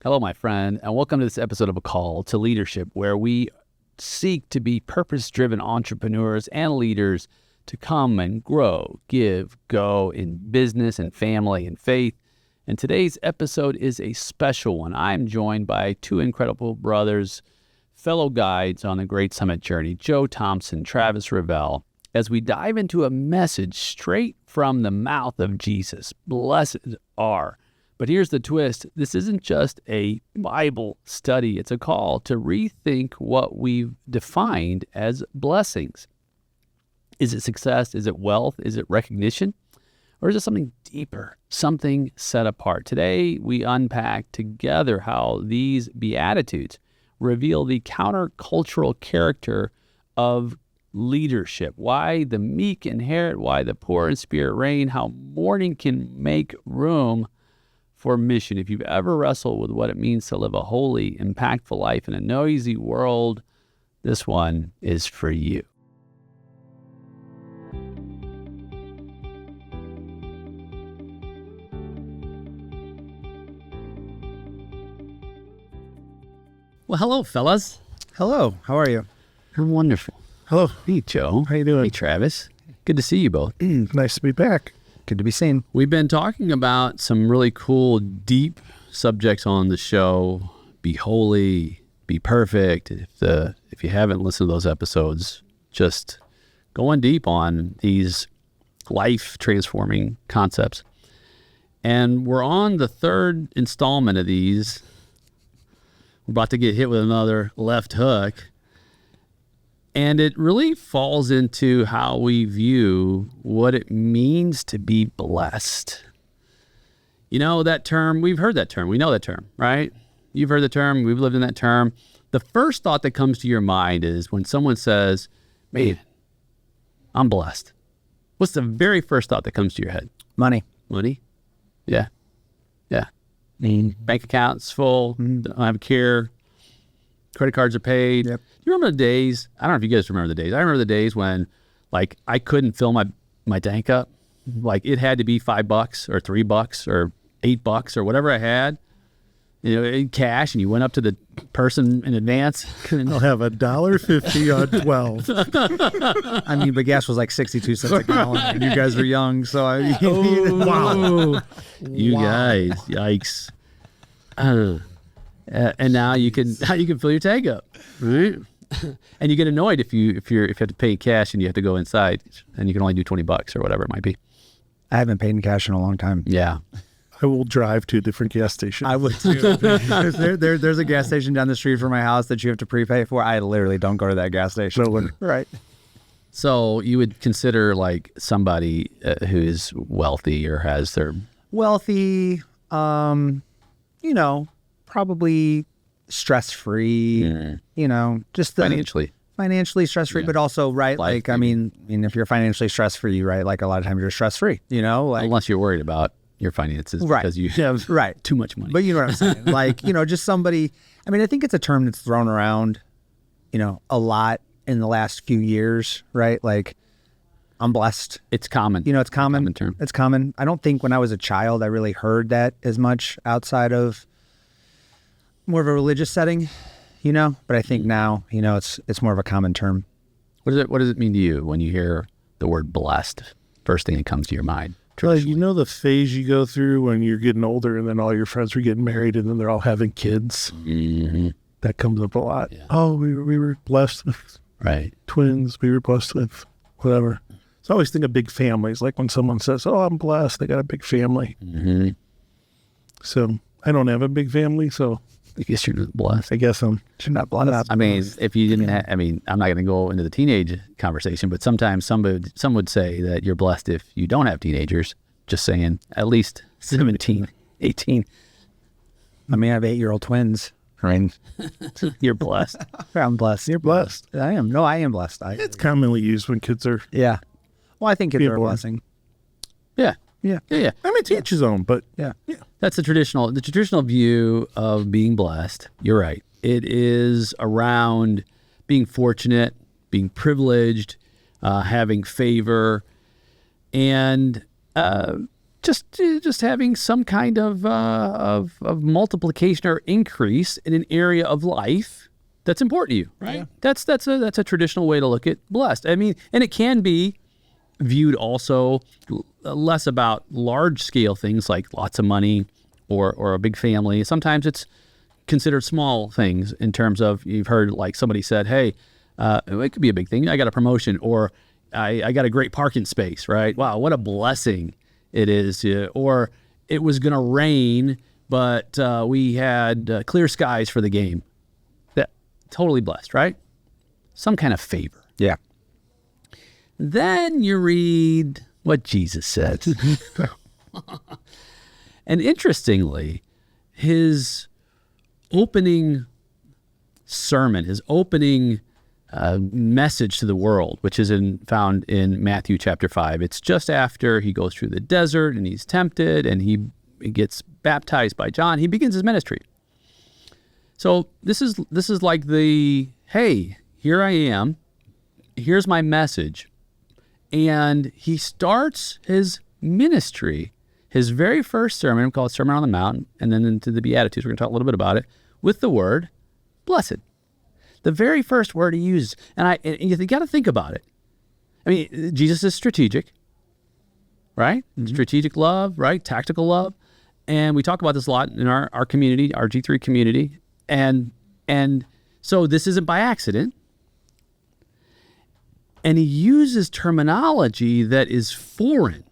Hello, my friend, and welcome to this episode of A Call to Leadership, where we seek to be purpose-driven entrepreneurs and leaders to come and grow, give, go in business and family and faith. And today's episode is a special one. I'm joined by two incredible brothers, fellow guides on the Great Summit journey, Joe Thompson, Travis Revelle, as we dive into a message straight from the mouth of Jesus. Blessed are. But here's the twist. This isn't just a Bible study. It's a call to rethink what we've defined as blessings. Is it success? Is it wealth? Is it recognition? Or is it something deeper, something set apart? Today, we unpack together how these Beatitudes reveal the countercultural character of leadership, why the meek inherit, why the poor in spirit reign, how mourning can make room for mission. If you've ever wrestled with what it means to live a holy, impactful life in a noisy world, this one is for you. Well, hello, fellas. Hello, how are you? I'm wonderful. Hello. Hey, Joe. How you doing? Hey, Travis. Good to see you both. Nice to be back. Good to be seen. We've been talking about some really cool, deep subjects on the show. Be holy, be perfect. If you haven't listened to those episodes, just going deep on these life-transforming concepts. And we're on the third installment of these. We're about to get hit with another left hook. And it really falls into how we view what it means to be blessed. You know, that term, we've heard that term. We know that term, right? You've heard the term. We've lived in that term. The first thought that comes to your mind is when someone says, man, I'm blessed. What's the very first thought that comes to your head? Money. Money? Yeah. Yeah. Bank account's full. Don't have care. Credit cards are paid. Yep. You remember the days? I don't know if you guys remember the days. I remember the days when, like, I couldn't fill my tank up. Like, it had to be $5 or $3 or $8 or whatever I had, you know, in cash. And you went up to the person in advance. I'll have $1.50 on 12. I mean, but gas was like 62 cents a gallon, and you guys were young, so I Wow. You guys, yikes! And now you can fill your tank up, right? And you get annoyed if you have to pay cash and you have to go inside and you can only do $20 or whatever it might be. I haven't paid in cash in a long time. Yeah. I will drive to a different gas station. I would too. There's a gas station down the street from my house that you have to prepay for. I literally don't go to that gas station. No one. Right. So you would consider like somebody who is wealthy or has their Wealthy, you know, probably stress-free, you know, just financially stress-free, but also, right, Life, like, I mean, if you're financially stress-free, right, like a lot of times you're stress-free, you know, like, unless you're worried about your finances Right. because you have right. too much money. But you know what I'm saying? Like, you know, just somebody, I mean, I think it's a term that's thrown around, you know, a lot in the last few years, right? Like, I'm blessed. It's common. You know, it's common. Common term. It's common. I don't think when I was a child, I really heard that as much outside of more of a religious setting, you know, but I think now, you know, it's more of a common term. What does it mean to you when you hear the word blessed? First thing that comes to your mind. Well, you know the phase you go through when you're getting older and then all your friends are getting married and then they're all having kids. Mm-hmm. That comes up a lot. Yeah. Oh, we were blessed with Right. twins. We were blessed with whatever. So I always think of big families. Like when someone says, oh, I'm blessed, they got a big family. Mm-hmm. So I don't have a big family, so I guess you're blessed. I guess I'm Not blessed. I mean, if you didn't have, I mean, I'm not going to go into the teenage conversation, but sometimes some would say that you're blessed if you don't have teenagers, just saying at least 17, 18. I mean, I have 8-year-old twins. Right. You're blessed. I'm blessed. You're blessed. I am. No, I am blessed. It's commonly used when kids are Yeah. Well, I think kids Being are a born. blessing. Yeah. Yeah. Yeah. I mean, to each his own, but Yeah. That's the traditional view of being blessed. You're right. It is around being fortunate, being privileged, having favor, and just having some kind of multiplication or increase in an area of life that's important to you, right? Yeah. That's a traditional way to look at blessed. I mean, and it can be viewed also less about large scale things like lots of money or a big family. Sometimes it's considered small things in terms of, you've heard like somebody said, hey, it could be a big thing. I got a promotion, or I got a great parking space, right? Wow, what a blessing it is. Or it was going to rain, but we had clear skies for the game. That totally blessed, right? Some kind of favor. Yeah. Then you read what Jesus said. And interestingly, his opening sermon, his opening message to the world, which is found in Matthew chapter 5. It's just after he goes through the desert and he's tempted and he gets baptized by John. He begins his ministry. So this is like hey, here I am. Here's my message. And he starts his ministry, his very first sermon, called Sermon on the Mount, and then into the Beatitudes. We're going to talk a little bit about it, with the word blessed. The very first word he uses. And you got to think about it. I mean, Jesus is strategic, right? Mm-hmm. Strategic love, right? Tactical love. And we talk about this a lot in our community, our G3 community. And so this isn't by accident. And he uses terminology that is foreign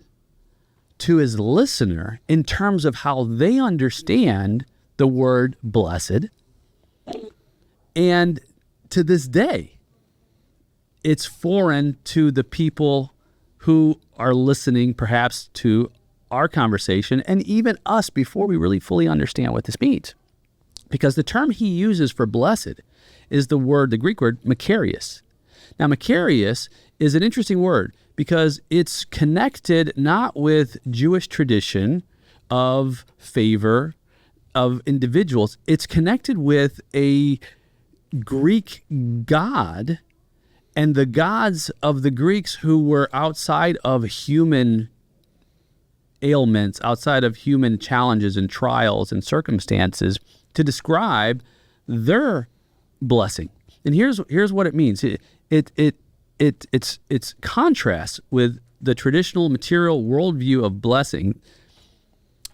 to his listener in terms of how they understand the word blessed. And to this day, it's foreign to the people who are listening perhaps to our conversation, and even us before we really fully understand what this means. Because the term he uses for blessed is the Greek word makarios. Now, makarios is an interesting word because it's connected not with Jewish tradition of favor of individuals. It's connected with a Greek god and the gods of the Greeks who were outside of human ailments, outside of human challenges and trials and circumstances, to describe their blessing. And here's what it means. It's contrast with the traditional material worldview of blessing.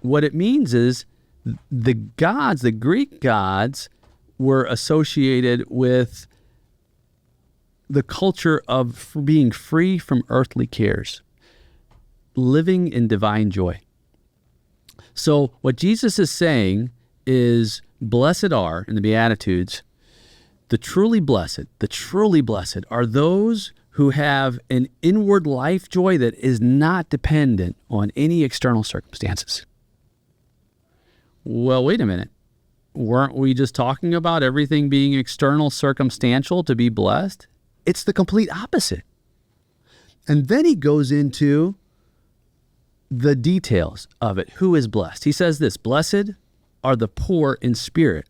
What it means is the Greek gods, were associated with the culture of being free from earthly cares, living in divine joy. So what Jesus is saying is, blessed are, in the Beatitudes, the truly blessed are those who have an inward life joy that is not dependent on any external circumstances. Well, wait a minute. Weren't we just talking about everything being external, circumstantial to be blessed? It's the complete opposite. And then he goes into the details of it. Who is blessed? He says this: blessed are the poor in spirit,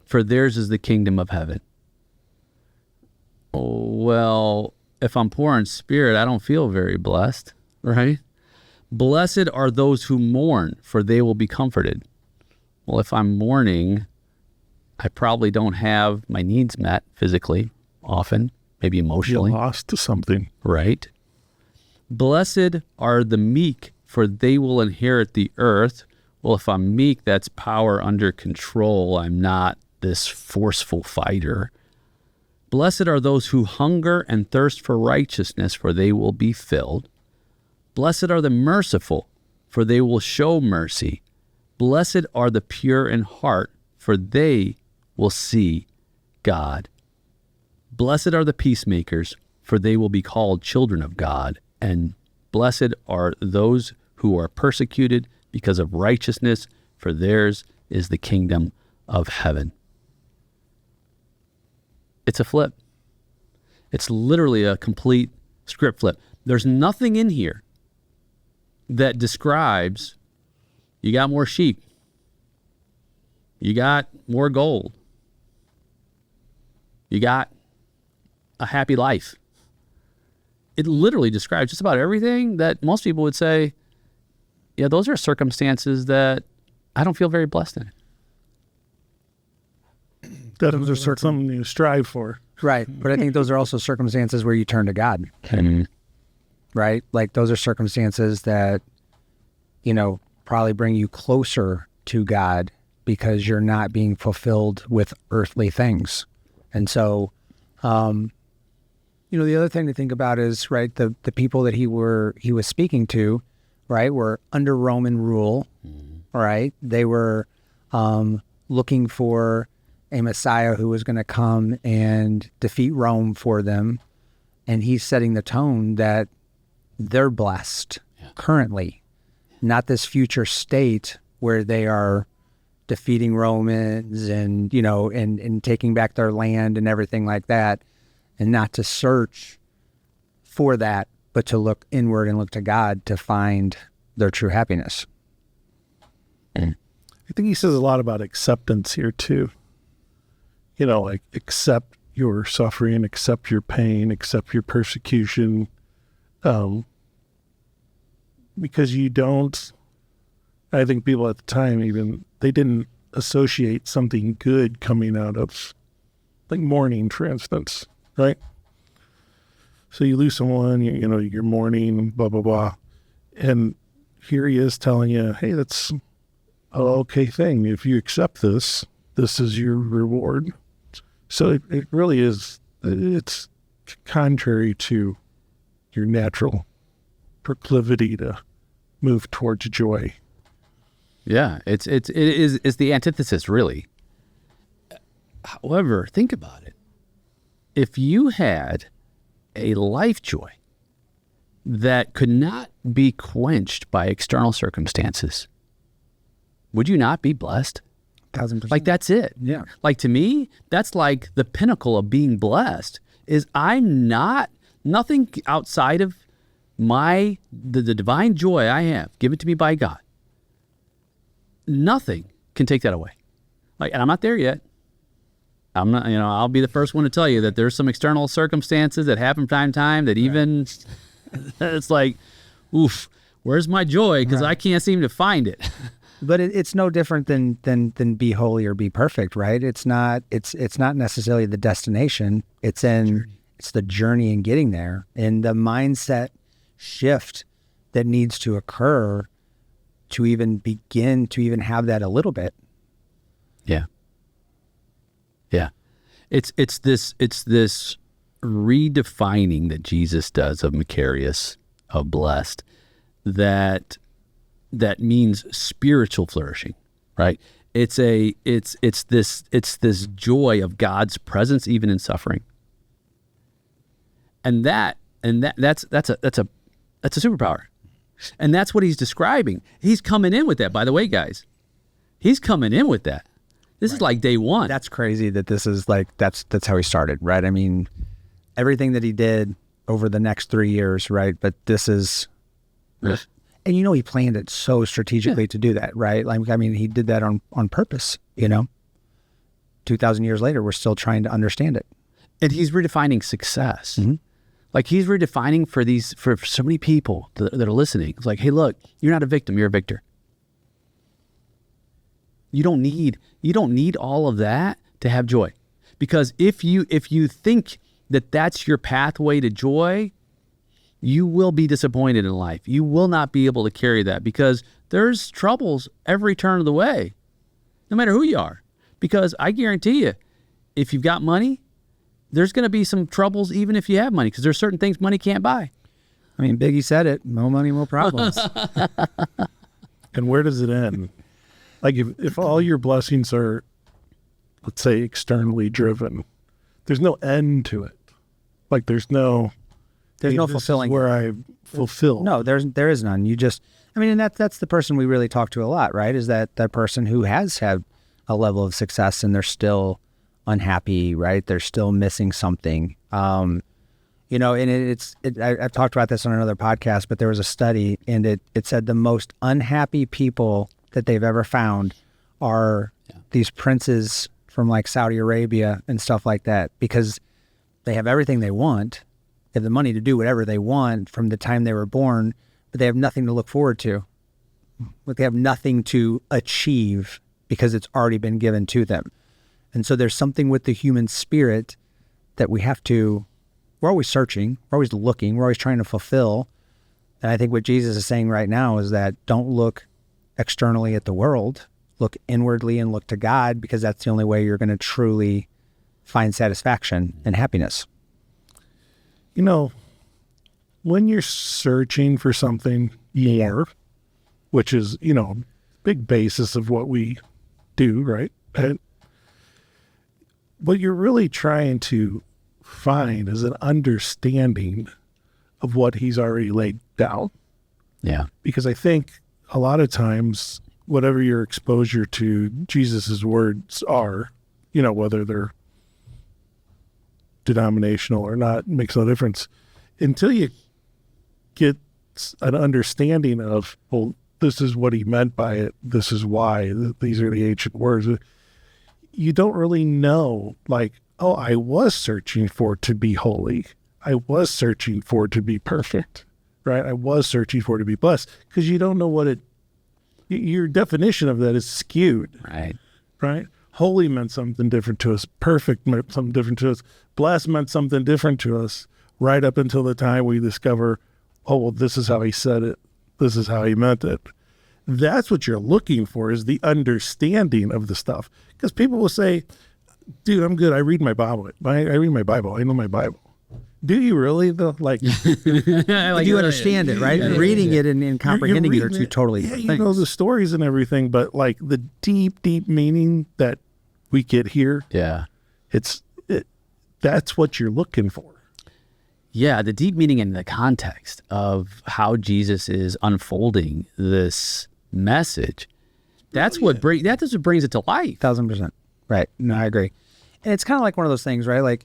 for theirs is the kingdom of heaven. Well, if I'm poor in spirit, I don't feel very blessed, right? Blessed are those who mourn, for they will be comforted. Well, if I'm mourning, I probably don't have my needs met physically, often, maybe emotionally. You're lost to something. Right. Blessed are the meek, for they will inherit the earth. Well, if I'm meek, that's power under control. I'm not this forceful fighter. Blessed are those who hunger and thirst for righteousness, for they will be filled. Blessed are the merciful, for they will show mercy. Blessed are the pure in heart, for they will see God. Blessed are the peacemakers, for they will be called children of God. And blessed are those who are persecuted because of righteousness, for theirs is the kingdom of heaven. It's a flip. It's literally a complete script flip. There's nothing in here that describes you got more sheep, you got more gold, you got a happy life. It literally describes just about everything that most people would say yeah, those are circumstances that I don't feel very blessed in. Those are something you strive for. Right. But I think those are also circumstances where you turn to God. Right? Like those are circumstances that, probably bring you closer to God because you're not being fulfilled with earthly things. And so, the other thing to think about is, right, the people that he was speaking to, right, were under Roman rule, right? They were looking for a Messiah who was going to come and defeat Rome for them. And he's setting the tone that they're blessed currently, not this future state where they are defeating Romans and, and taking back their land and everything like that, and not to search for that, but to look inward and look to God to find their true happiness. I think he says a lot about acceptance here too. Like accept your suffering, accept your pain, accept your persecution. Because you don't, I think people at the time even, they didn't associate something good coming out of like mourning, for instance, right? So you lose someone, you're mourning, blah, blah, blah. And here he is telling you, hey, that's an okay thing. If you accept this, this is your reward. So it really is, it's contrary to your natural proclivity to move towards joy. Yeah, it's the antithesis, really. However, think about it. If you had a life joy that could not be quenched by external circumstances, would you not be blessed? 1,000%. Like, that's it. Yeah. Like, to me, that's like the pinnacle of being blessed, is nothing outside of the divine joy I have given to me by God. Nothing can take that away. Like, and I'm not there yet. I'm not, I'll be the first one to tell you that there's some external circumstances that happen from time to time that even, it's like, oof, where's my joy? Because I can't seem to find it. But it's no different than be holy or be perfect, right? It's not necessarily the destination. It's the journey in getting there, and the mindset shift that needs to occur to even begin to even have that a little bit. Yeah. Yeah. It's this redefining that Jesus does of makarios, of blessed, that means spiritual flourishing, right? It's this joy of God's presence even in suffering. And that's a superpower. And that's what he's describing. He's coming in with that, by the way, guys. He's coming in with that. This is like day one. That's crazy that this is like, that's how he started, right? I mean, everything that he did over the next 3 years, right? But this is, and he planned it so strategically to do that, right? Like, I mean, he did that on purpose, 2,000 years later, we're still trying to understand it. And he's redefining success. Mm-hmm. Like, he's redefining for so many people that are listening. It's like, hey, look, you're not a victim, you're a victor. You don't need all of that to have joy. Because if you think that that's your pathway to joy, you will be disappointed in life. You will not be able to carry that, because there's troubles every turn of the way, no matter who you are. Because I guarantee you, if you've got money, there's going to be some troubles even if you have money, because there's certain things money can't buy. I mean, Biggie said it, no money, no problems. And where does it end? Like, if all your blessings are, let's say, externally driven, there's no end to it. Like, there's no fulfilling where I fulfill. No, there is none. You just, I mean, and that's the person we really talk to a lot, right? Is that person who has had a level of success and they're still unhappy, right? They're still missing something. And I've talked about this on another podcast, but there was a study, and it said the most unhappy people that they've ever found are these princes from like Saudi Arabia and stuff like that, because they have everything they want. They have the money to do whatever they want from the time they were born, but they have nothing to look forward to. Like they have nothing to achieve because it's already been given to them. And so there's something with the human spirit that we're always searching, we're always looking, we're always trying to fulfill. And I think what Jesus is saying right now is that don't look externally at the world, look inwardly and look to God, because that's the only way you're going to truly find satisfaction and happiness. You know, when you're searching for something more, which is, big basis of what we do, right? And what you're really trying to find is an understanding of what he's already laid down. Yeah. Because I think a lot of times, whatever your exposure to Jesus's words are, whether they're denominational or not, makes no difference. Until you get an understanding of, well, this is what he meant by it, this is why, these are the ancient words, you don't really know, like, oh, I was searching for to be holy. I was searching for to be perfect, right? I was searching for to be blessed, because you don't know what your definition of that is skewed. Right? Holy meant something different to us. Perfect meant something different to us. Blessed meant something different to us, right up until the time we discover, oh, well, this is how he said it. This is how he meant it. That's what you're looking for, is the understanding of the stuff. Because people will say, dude, I'm good. I read my Bible. I read my Bible. I know my Bible. Do you really, though? Like, do you understand it, right? Reading it and comprehending it are two totally different things. You know the stories and everything, but like the deep, deep meaning that we get here, that's what you're looking for. Yeah, the deep meaning in the context of how Jesus is unfolding this message. That's what brings it to life. 1,000%. Right. No, I agree. And it's kind of like one of those things, right? Like,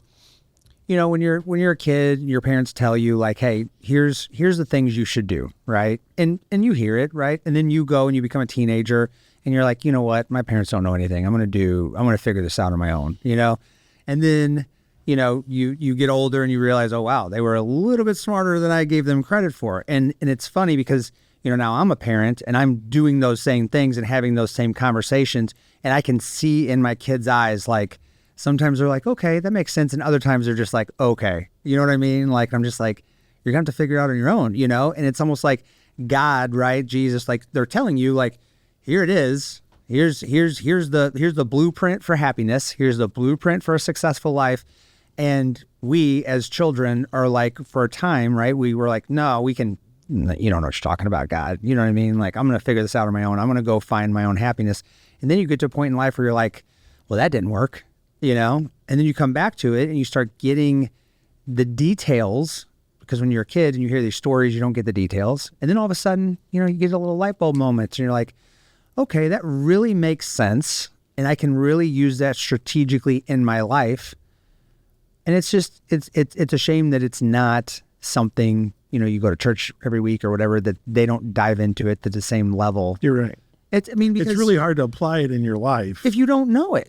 when you're a kid, your parents tell you like, hey, here's the things you should do, right? And you hear it, right? And then you go and you become a teenager and you're like, you know what? My parents don't know anything. I'm going to figure this out on my own, And then, you get older and you realize, oh, wow, they were a little bit smarter than I gave them credit for. And it's funny because, now I'm a parent and I'm doing those same things and having those same conversations. And I can see in my kids' eyes, like, sometimes they're like, okay, that makes sense. And other times they're just like, okay, you know what I mean? Like, I'm just like, you're going to have to figure it out on your own, And it's almost like God, right? Jesus, like they're telling you like, here it is. Here's the blueprint for happiness. Here's the blueprint for a successful life. And we as children are like, for a time, right? We were like, no, we can, you don't know what you're talking about, God. You know what I mean? Like, I'm going to figure this out on my own. I'm going to go find my own happiness. And then you get to a point in life where you're like, well, that didn't work, And then you come back to it and you start getting the details, because when you're a kid and you hear these stories, you don't get the details. And then all of a sudden, you get a little light bulb moment and you're like, okay, that really makes sense. And I can really use that strategically in my life. And it's just, it's a shame that it's not something, you go to church every week or whatever, that they don't dive into it to the same level. You're right. Because it's really hard to apply it in your life if you don't know it.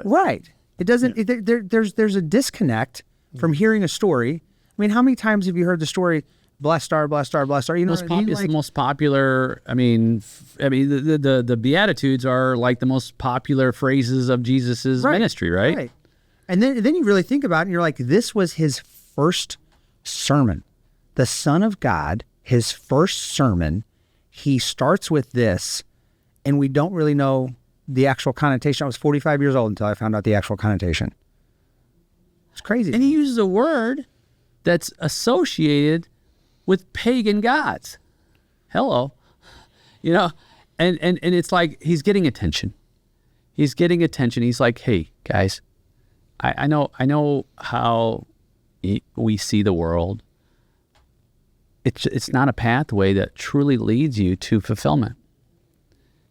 Right. It doesn't, there's a disconnect from hearing a story. I mean, how many times have you heard the story, blessed star, blessed star, blessed star? It's the most popular. The Beatitudes are like the most popular phrases of Jesus's ministry, right? Right. And then you really think about it and you're like, this was his first sermon. The Son of God, his first sermon, he starts with this, and we don't really know the actual connotation. I was 45 years old until I found out the actual connotation. It's crazy. And he uses a word that's associated with pagan gods. Hello. And it's like he's getting attention. He's getting attention. He's like, hey, guys, I know how we see the world. It's not a pathway that truly leads you to fulfillment.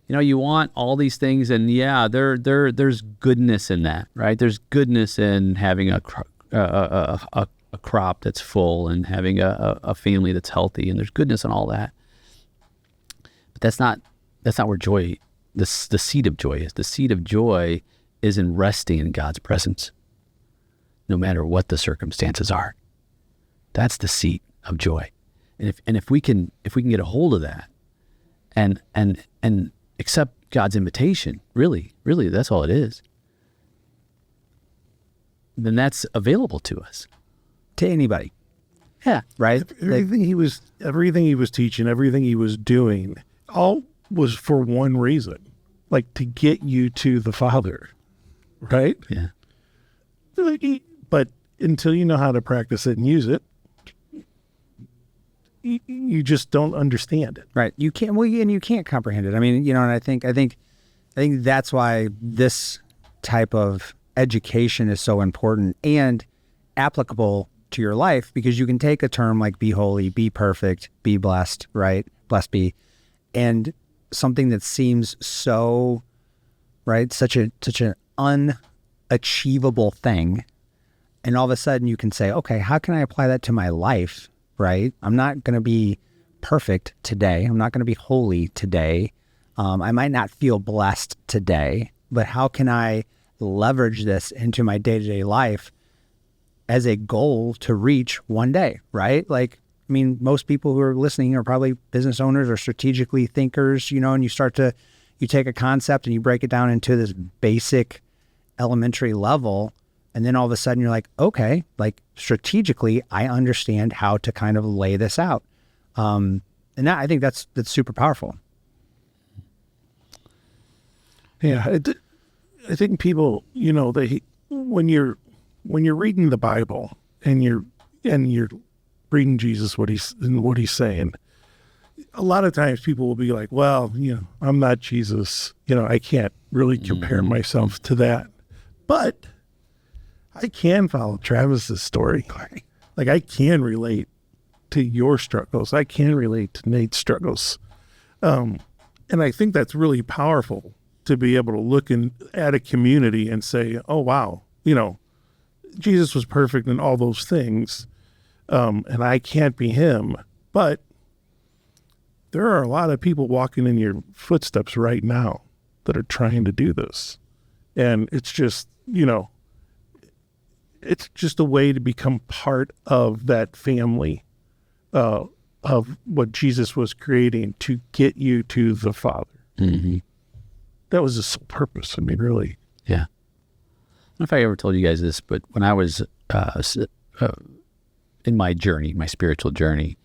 You want all these things, and there's goodness in that, right? There's goodness in having a crop that's full and having a family that's healthy, and there's goodness in all that. But that's not where joy, the seed of joy is. The seed of joy is in resting in God's presence, no matter what the circumstances are. That's the seed of joy. And if we can get a hold of that, and accept God's invitation, really, that's all it is, then that's available to us. To anybody. Yeah. Right? Everything he was teaching, everything he was doing, all was for one reason, like to get you to the Father, right? Yeah. But until you know how to practice it and use it, you just don't understand it. Right. You can't, well, and you can't comprehend it. I mean, and I think that's why this type of education is so important and applicable to your life, because you can take a term like be holy, be perfect, be blessed, right? Blessed be. And something that seems so, right, such an unachievable thing. And all of a sudden you can say, okay, how can I apply that to my life, right? I'm not going to be perfect today. I'm not going to be holy today. I might not feel blessed today, but how can I leverage this into my day-to-day life as a goal to reach one day, right? Like, I mean, most people who are listening are probably business owners or strategically thinkers, and you take a concept and you break it down into this basic elementary level. And then all of a sudden you're like, okay, like strategically, I understand how to kind of lay this out. And I think that's super powerful. Yeah. I think people, when you're reading the Bible and you're reading Jesus, what he's saying, a lot of times people will be like, well, I'm not Jesus. I can't really compare myself to that. But I can follow Travis's story. Like I can relate to your struggles. I can relate to Nate's struggles. And I think that's really powerful to be able to look at a community and say, oh, wow, Jesus was perfect in all those things. And I can't be him. But there are a lot of people walking in your footsteps right now that are trying to do this. And it's just, it's just a way to become part of that family of what Jesus was creating to get you to the Father. Mm-hmm. That was the sole purpose. I mean, really. Yeah. I don't know if I ever told you guys this, but when I was in my journey, my spiritual journey,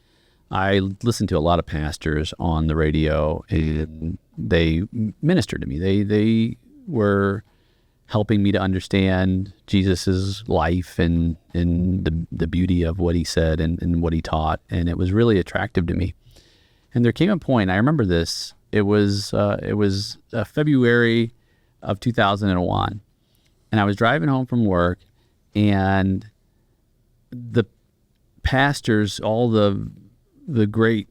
I listened to a lot of pastors on the radio, and they ministered to me. They were helping me to understand Jesus's life and the beauty of what he said and what he taught, and it was really attractive to me. And there came a point, I remember this, it was February of 2001, and I was driving home from work, and the pastors, all the great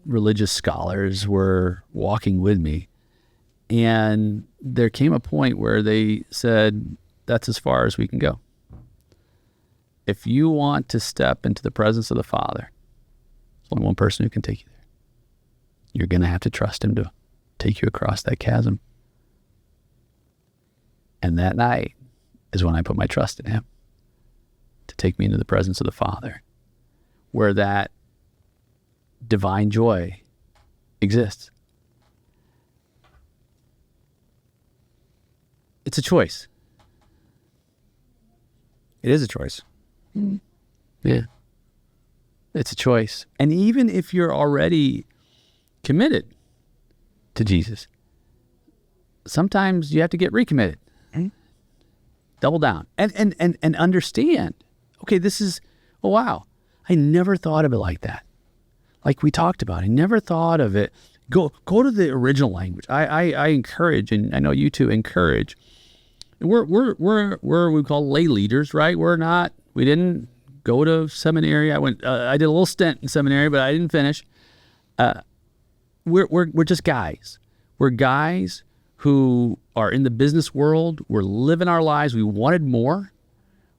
religious scholars were walking with me. And there came a point where they said, that's as far as we can go. If you want to step into the presence of the Father, there's only one person who can take you there. You're going to have to trust him to take you across that chasm. And that night is when I put my trust in him to take me into the presence of the Father, where that divine joy exists. It's a choice. It is a choice. Yeah. It's a choice. And even if you're already committed to Jesus, sometimes you have to get recommitted. Double down. And understand, okay, this is, oh wow, I never thought of it like that. Like we talked about, I never thought of it. Go to the original language. I encourage, and I know you two encourage. We're we call lay leaders, right? We didn't go to seminary. I did a little stint in seminary, but I didn't finish. We're just guys. We're guys who are in the business world. We're living our lives. We wanted more.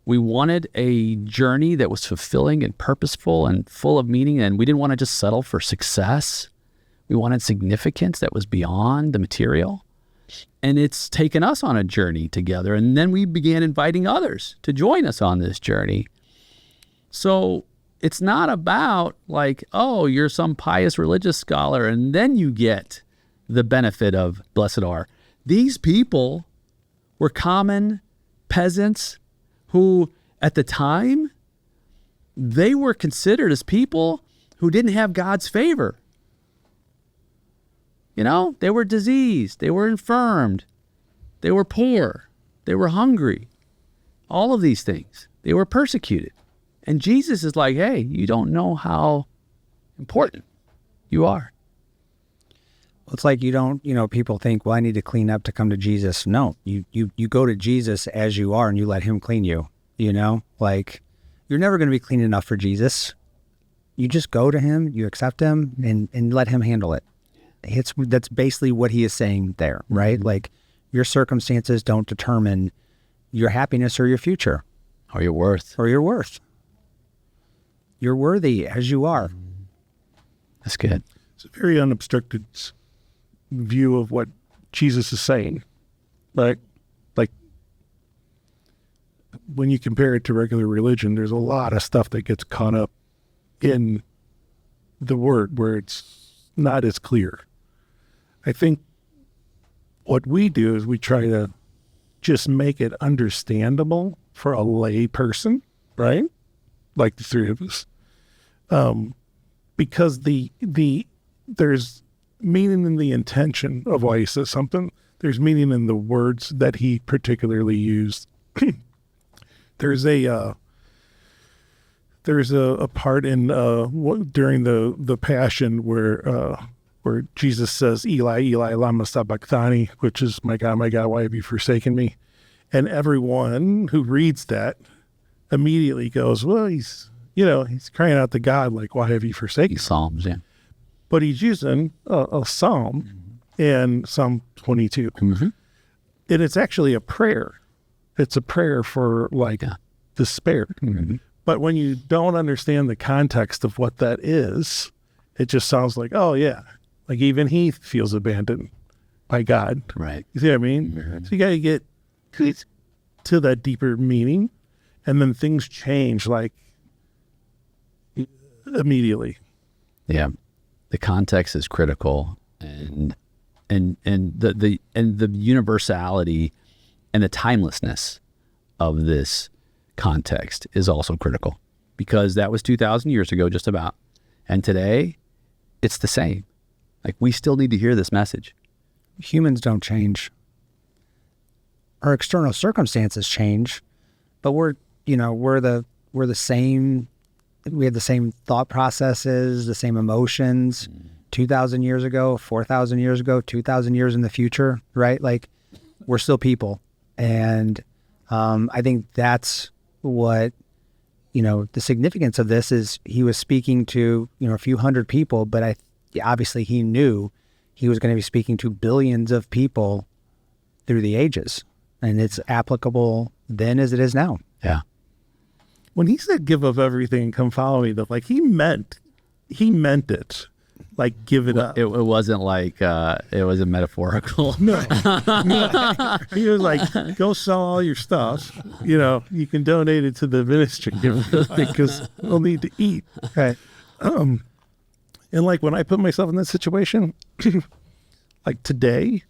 We wanted a journey that was fulfilling and purposeful and full of meaning, and we didn't want to just settle for success. We wanted significance that was beyond the material. And it's taken us on a journey together. And then we began inviting others to join us on this journey. So it's not about like, oh, you're some pious religious scholar and then you get the benefit of blessed are. These people were common peasants who, at the time, they were considered as people who didn't have God's favor. You know, they were diseased, they were infirmed, they were poor, they were hungry, all of these things. They were persecuted. And Jesus is like, hey, you don't know how important you are. Well, it's like you don't, people think, well, I need to clean up to come to Jesus. No, you go to Jesus as you are and you let him clean you, like you're never going to be clean enough for Jesus. You just go to him, you accept him and let him handle it. That's basically what he is saying there, right? Mm-hmm. Like your circumstances don't determine your happiness or your future. Or your worth. You're worthy as you are. That's good. It's a very unobstructed view of what Jesus is saying, right? Like when you compare it to regular religion, there's a lot of stuff that gets caught up in the word where it's not as clear. I think what we do is we try to just make it understandable for a lay person, right? Like the three of us. Because there's meaning in the intention of why he says something. There's meaning in the words that he particularly used. There's a part in during the Passion where Jesus says, Eli, Eli, lama sabachthani, which is, my God, why have you forsaken me? And everyone who reads that immediately goes, well, he's crying out to God, like, why have you forsaken me? Psalms, yeah. But he's using a psalm in Psalm 22. Mm-hmm. And it's actually a prayer. It's a prayer for, despair. Mm-hmm. But when you don't understand the context of what that is, it just sounds like, oh, yeah, like even he feels abandoned by God. Right. You see what I mean? Mm-hmm. So you got to get to that deeper meaning, and then things change, like, immediately. Yeah. The context is critical, and the universality and the timelessness of this context is also critical, because that was 2,000 years ago, just about. And today, it's the same. Like, we still need to hear this message. Humans don't change. Our external circumstances change, but we're the same. We have the same thought processes, the same emotions 2,000 years ago, 4,000 years ago, 2,000 years in the future, right? Like, we're still people. And I think that's what, the significance of this is. He was speaking to, a few hundred people, but obviously he knew he was going to be speaking to billions of people through the ages. And it's applicable then as it is now. Yeah. When he said give up everything and come follow me, he meant it. Like, give it up. It wasn't like, it wasn't metaphorical. No. He was like, go sell all your stuff. You can donate it to the ministry because we'll need to eat. Okay. And like, when I put myself in that situation, like today,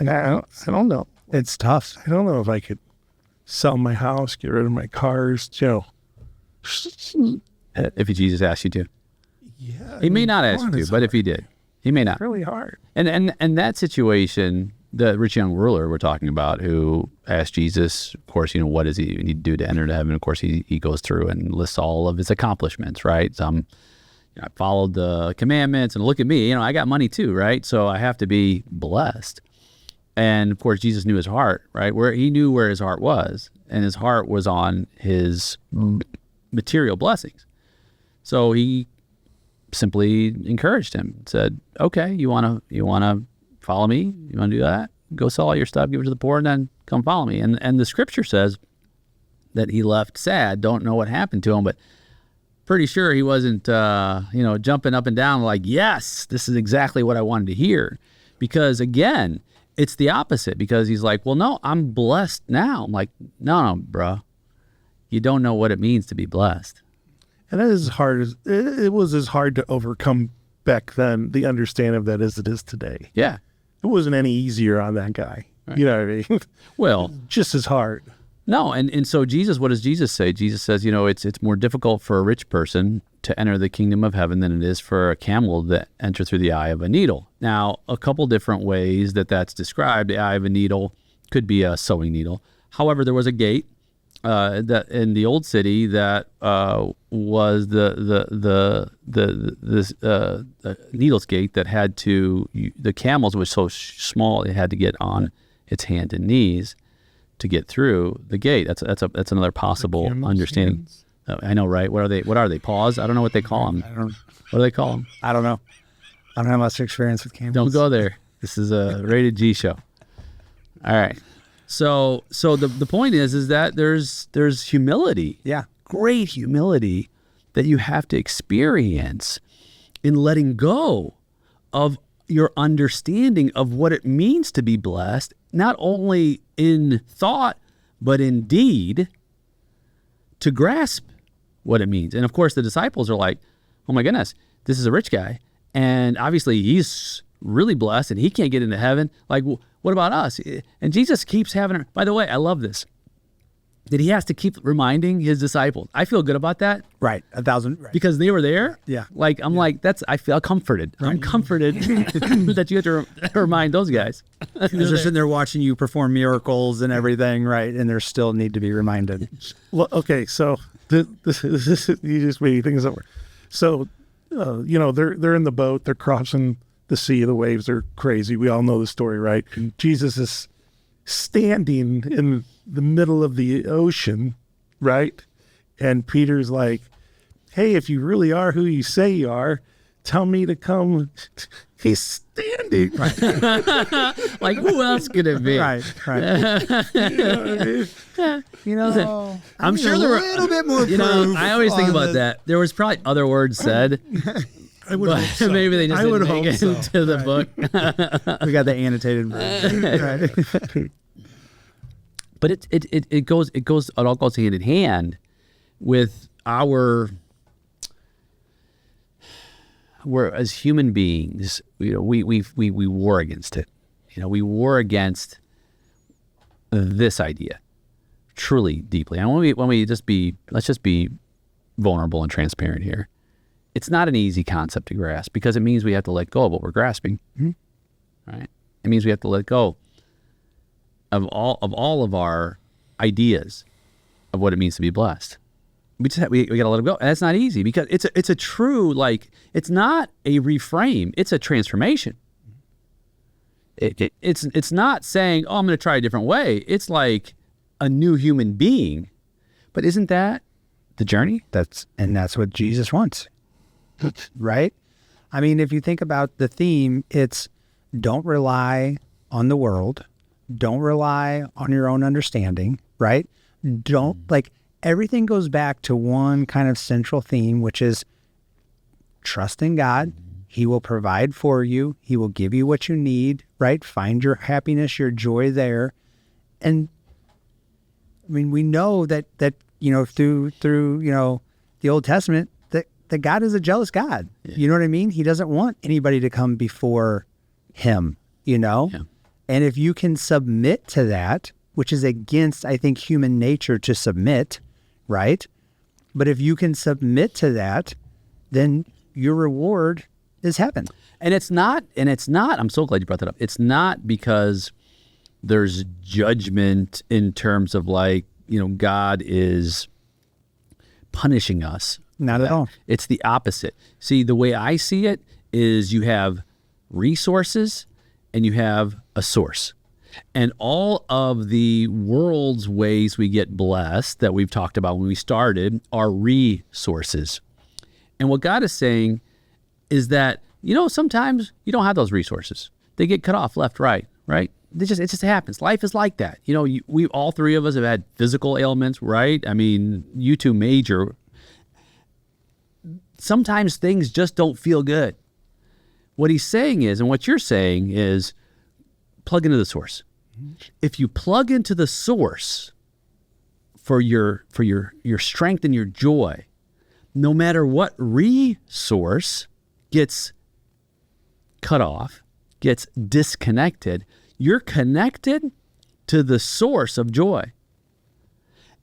like, I don't know. It's tough. I don't know if I could sell my house, get rid of my cars, If Jesus asked you to. Yeah. He may not ask you to, but if he did, he may not. It's really hard. And that situation, the rich young ruler we're talking about, who asked Jesus, of course, what does he need to do to enter into heaven? Of course, he goes through and lists all of his accomplishments, right? I followed the commandments, and look at me, I got money too, right? So I have to be blessed. And of course, Jesus knew his heart, right? Where he knew where his heart was, and his heart was on his material blessings. So he simply encouraged him, said, okay, you want to follow me? You want to do that? Go sell all your stuff, give it to the poor, and then come follow me. And the scripture says that he left sad, don't know what happened to him, but pretty sure he wasn't, jumping up and down like, yes, this is exactly what I wanted to hear. Because again, it's the opposite, because he's like, well, no, I'm blessed now. I'm like, no, bro, you don't know what it means to be blessed. And that is hard as it was as hard to overcome back then, the understanding of that as it is today. Yeah. It wasn't any easier on that guy. Right. You know what I mean? Well, just as hard. No, and so Jesus, what does Jesus say? Jesus says, it's more difficult for a rich person to enter the kingdom of heaven than it is for a camel to enter through the eye of a needle. Now, a couple different ways that's described. The eye of a needle could be a sewing needle. However, there was a gate that in the old city that was the needle's gate that had to, the camels was so small it had to get on its hands and knees to get through the gate. That's another possible understanding. Hands. I know, right? What are they? Paws? I don't know what they call them. What do they call them? I don't know. I don't have much experience with camels. Don't go there. This is a rated G show. All right. So the point is that there's humility. Yeah. Great humility that you have to experience in letting go of your understanding of what it means to be blessed, not only in thought, but in deed, to grasp what it means. And of course, the disciples are like, oh my goodness, this is a rich guy. And obviously he's really blessed and he can't get into heaven. Like, what about us? And Jesus keeps having, by the way, I love this, that he has to keep reminding his disciples. I feel good about that. Right. 1,000. Right. Because they were there. Yeah. Like, I feel comforted. Right. I'm comforted that you have to remind those guys. Because they're sitting there watching you perform miracles and everything, right? And they still need to be reminded. Well, okay, so this you just made things over. So, they're in the boat. They're crossing the sea. The waves are crazy. We all know the story, right? And Jesus is standing in the middle of the ocean, right? And Peter's like, hey, if you really are who you say you are, tell me to come. He's standing. Right. Like, who else could it be? Right. I'm sure there were a little bit more proof. I always think about that. There was probably other words said. I would hope so. Maybe they just didn't make it into the book. We got the annotated version. Right. But it all goes hand in hand with we're as human beings, we war against it. We war against this idea truly deeply. And let's just be vulnerable and transparent here. It's not an easy concept to grasp because it means we have to let go of what we're grasping. Mm-hmm. Right? It means we have to let go of all of our ideas of what it means to be blessed. We got to let it go, and that's not easy because it's a true, it's not a reframe, it's a transformation. It's not saying, oh, I'm going to try a different way. It's like a new human being. But isn't that the journey? That's what Jesus wants. Right? I mean, if you think about the theme, it's don't rely on the world. Don't rely on your own understanding, right? Everything goes back to one kind of central theme, which is trust in God. He will provide for you. He will give you what you need, right? Find your happiness, your joy there. And I mean, we know that through the Old Testament, that God is a jealous God. Yeah. You know what I mean? He doesn't want anybody to come before him, Yeah. And if you can submit to that, which is against, I think, human nature to submit, right? But if you can submit to that, then your reward is heaven. And it's not, I'm so glad you brought that up. It's not because there's judgment in terms of God is punishing us. Not at all. It's the opposite. See, the way I see it is you have resources and you have a source. And all of the world's ways we get blessed that we've talked about when we started are resources. And what God is saying is that, sometimes you don't have those resources. They get cut off left, right? It just happens. Life is like that. We all three of us have had physical ailments, right? I mean, you two major. Sometimes things just don't feel good. What he's saying is, and what you're saying is, plug into the source. If you plug into the source for your strength and your joy, no matter what resource gets cut off, gets disconnected, you're connected to the source of joy.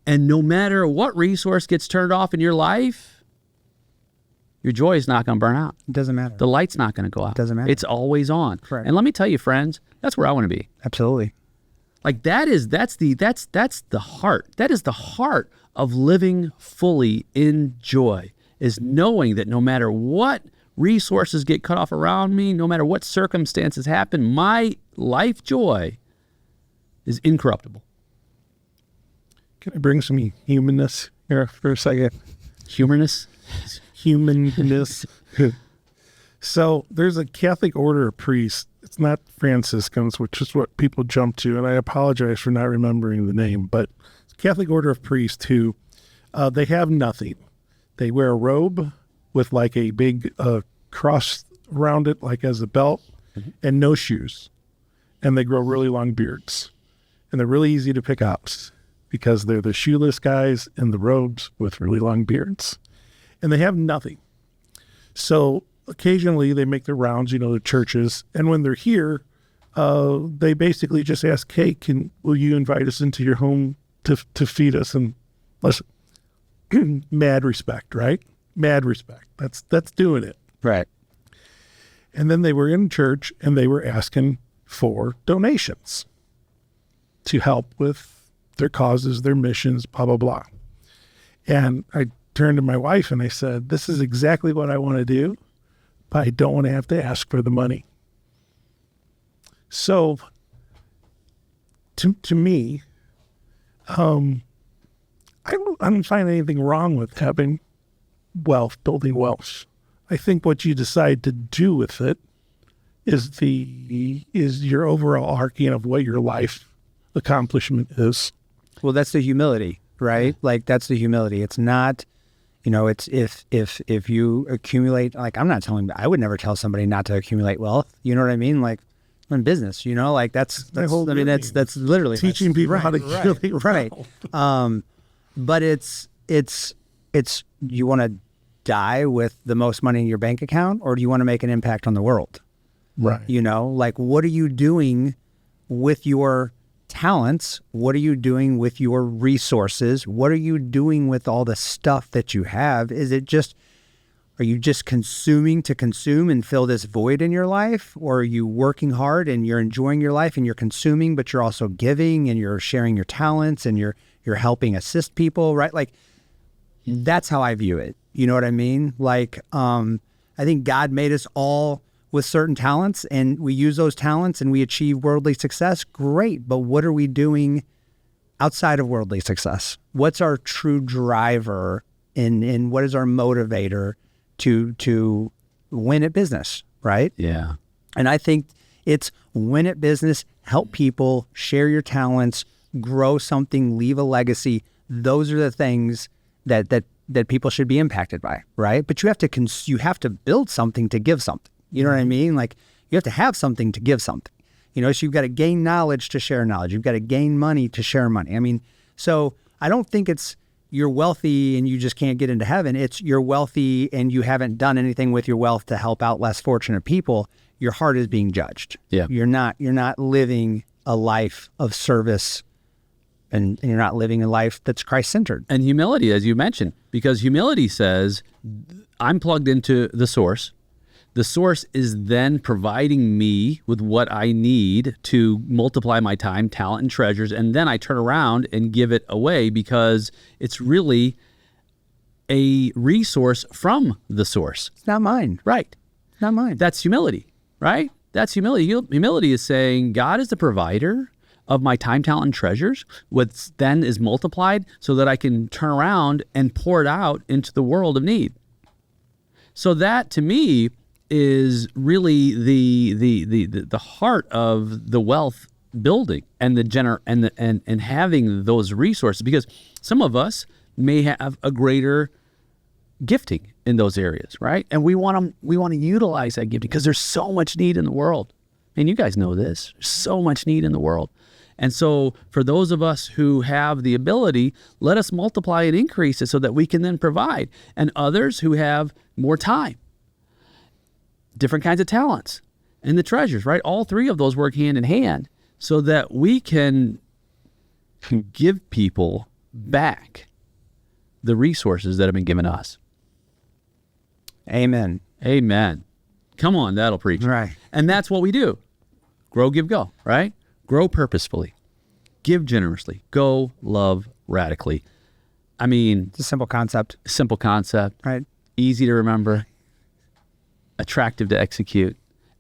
And no matter what resource gets turned off in your life, your joy is not going to burn out. It doesn't matter. The light's not going to go out. It doesn't matter. It's always on. Correct. And let me tell you, friends, that's where I want to be. Absolutely. Like that's the heart. That is the heart of living fully in joy, is knowing that no matter what resources get cut off around me, no matter what circumstances happen, my life joy is incorruptible. Can I bring some humanness here for a second? Humorness? Humanness. So there's a Catholic order of priests. It's not Franciscans, which is what people jump to, and I apologize for not remembering the name, but it's a Catholic order of priests who, they have nothing. They wear a robe with like a big cross around it, like as a belt, and no shoes. And they grow really long beards. And they're really easy to pick out because they're the shoeless guys in the robes with really long beards. And they have nothing. So occasionally they make their rounds, the churches. And when they're here, they basically just ask, hey, will you invite us into your home to feed us? And listen, mad respect, right? Mad respect. That's doing it. Right. And then they were in church and they were asking for donations to help with their causes, their missions, blah, blah, blah. And I turned to my wife and I said, this is exactly what I want to do, but I don't want to have to ask for the money. So to me, I don't find anything wrong with having wealth, building wealth. I think what you decide to do with it is your overall arcing of what your life accomplishment is. Well, that's the humility, right? Like that's the humility. It's not, it's if you accumulate, like I would never tell somebody not to accumulate wealth. You know what I mean? Like in business, like that's literally teaching people how to accumulate right. But it's you want to die with the most money in your bank account, or do you want to make an impact on the world? Right. Like what are you doing with your talents? What are you doing with your resources? What are you doing with all the stuff that you have? Are you just consuming to consume and fill this void in your life? Or are you working hard and you're enjoying your life and you're consuming, but you're also giving and you're sharing your talents and you're helping assist people, right? Like that's how I view it. You know what I mean? Like, I think God made us all with certain talents and we use those talents and we achieve worldly success. Great. But what are we doing outside of worldly success? What's our true driver and what is our motivator to win at business, right? Yeah. And I think it's win at business, help people, share your talents, grow something, leave a legacy. Those are the things that people should be impacted by, right? But you have to build something to give something. You know what I mean? Like you have to have something to give something. So you've got to gain knowledge to share knowledge. You've got to gain money to share money. I mean, so I don't think it's you're wealthy and you just can't get into heaven. It's you're wealthy and you haven't done anything with your wealth to help out less fortunate people. Your heart is being judged. Yeah. You're not living a life of service and you're not living a life that's Christ-centered. And humility, as you mentioned, because humility says, I'm plugged into the source. The source is then providing me with what I need to multiply my time, talent, and treasures, and then I turn around and give it away because it's really a resource from the source. It's not mine. Right. Not mine. That's humility, right? That's humility. Humility is saying God is the provider of my time, talent, and treasures, what then is multiplied so that I can turn around and pour it out into the world of need. So that, to me, is really the heart of the wealth building and and having those resources, because some of us may have a greater gifting in those areas, right? And we want to utilize that gifting because there's so much need in the world. And you guys know this. There's so much need in the world. And so for those of us who have the ability, let us multiply and increase it so that we can then provide. And others who have more time, different kinds of talents, and the treasures, right? All three of those work hand in hand so that we can give people back the resources that have been given us. Amen. Amen. Come on, that'll preach. Right. And that's what we do. Grow, give, go, right? Grow purposefully. Give generously. Go, love radically. I mean, It's a simple concept. simple concept, Right. easy to remember, attractive to execute.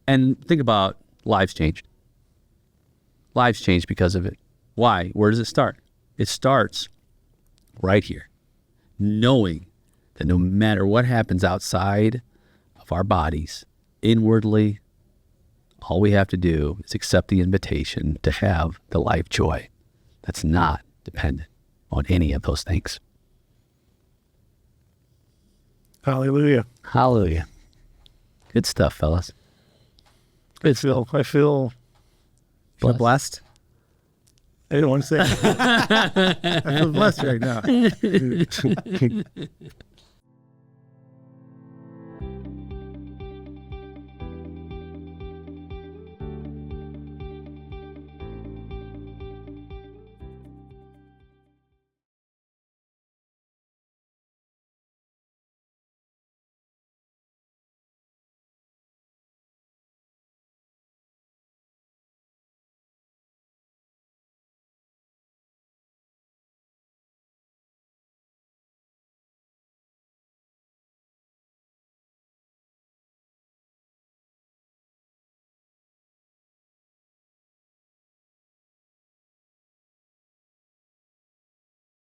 And think about lives changed. Lives changed because of it. Why? Where does it start? It starts right here, knowing that no matter what happens outside of our bodies, inwardly, all we have to do is accept the invitation to have the life joy that's not dependent on any of those things. Hallelujah. Hallelujah. Good stuff, fellas. Good stuff. I feel, Feel blessed. I don't want to say, I feel blessed right now.